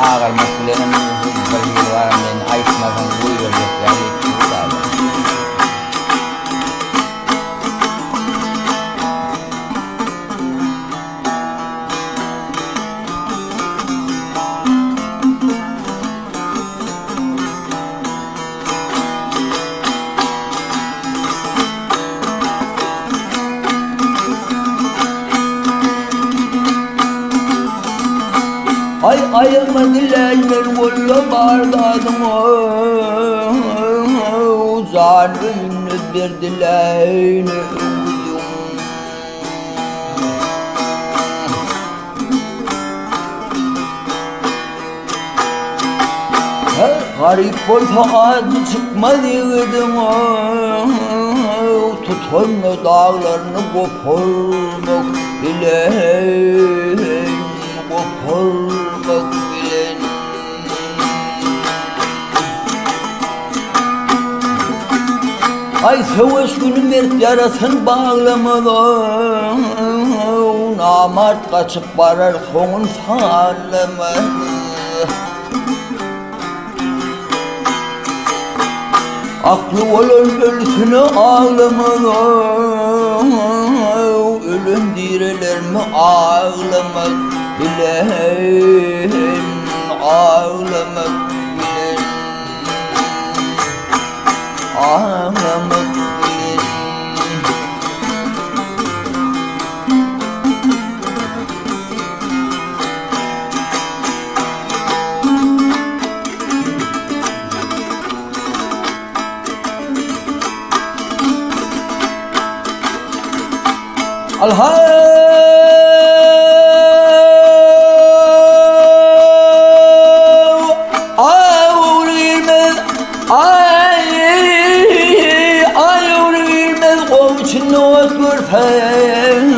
ağır meselenin hızlı var men aytmadan buyuracak yani tutar. Ay ayılma dilenler boyla bardadım zanını bir dileğini uyum. Garip bolsa adı çıkmadıydım tutanlı dağlarını koparmak bilen koparmak bilen. Ay savaş günü mert yarasın bağlamadan namart kaçıp varar sonun sağlama. Aklı olan ölüsünü ağlamadan ölüm direler mi ağlamak bilen ağlamak bilen ağlamak bilen. Alhay ağırılmaz ağırılmaz koçun otursan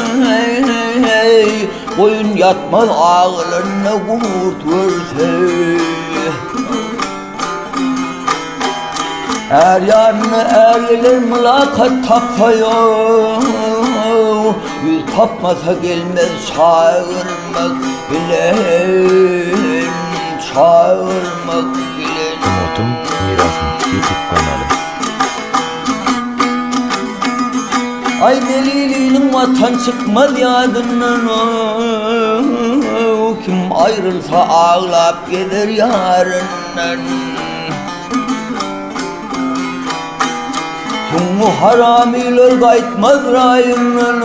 koyun yatmaz ağlarına kurtursan. Er yarını ergeler mülakat tapıyor yüz tapmasa gelmez çağırmak bilen çağırmak bilen. Umut'un Mirasım YouTube kanalı. Ay deliliğinin vatan çıkmaz yadından kim ayrılsa ağlayıp gider yarından. Tümü haramiler kaytmaz rayından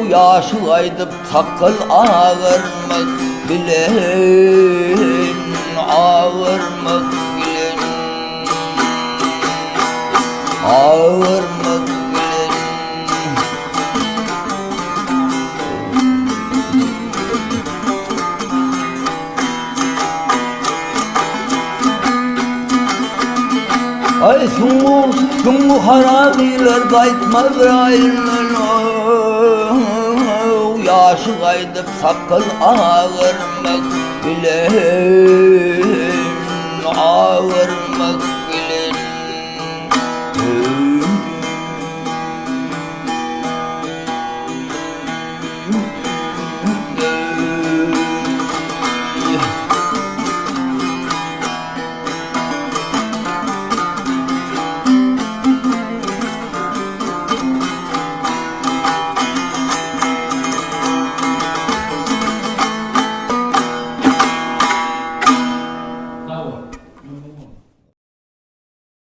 yaşı kaydıp sakal ağırmak bilen ağırmak bilen ağırmak bilen. Ay tümü haramiler kaytmaz rayından yaşı kaydıp sakal ağırmak bilen ağırmak